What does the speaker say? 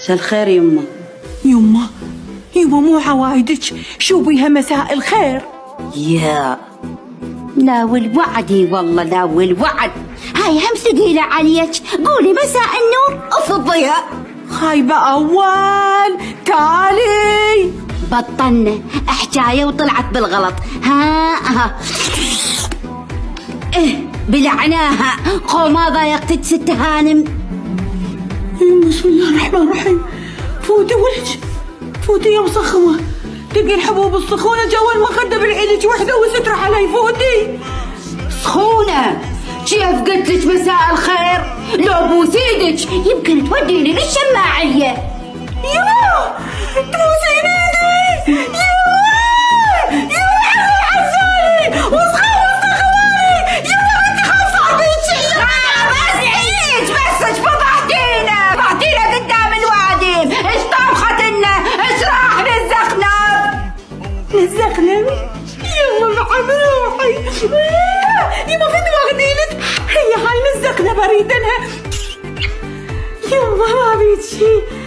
مساء الخير يمه. يمه مو عوايدك، شو بيها مساء الخير؟ يا لا والوعدي والله لا والوعد، هاي هم ثقيلة عليك، قولي مساء النور وفضيها. خايبة أول تالي بطلنا حكاية وطلعت بالغلط. ها بلعناها قوما ضايقتك ست هانم. بسم الله الرحمن الرحيم. فوتي ولج، فوتي يا مسخمة، تلقي الحبوب السخونة جوا المخدة بالعيدك وحدة وستر علي. فوتي سخونة كيف قلت لك مساء الخير؟ لو بوسيدك يمكن توديني للشماعية. يا تبوسيني يا عزالي وسخواني يا انت خفضتك. بس فضحتينا قدام الوادم. ايش طبخت لنا؟ ايش راح نزخنم؟ يما بعد روحي يما في دماغنيلك. هي هاي نزقنا بريدنها يما ما بيت شي.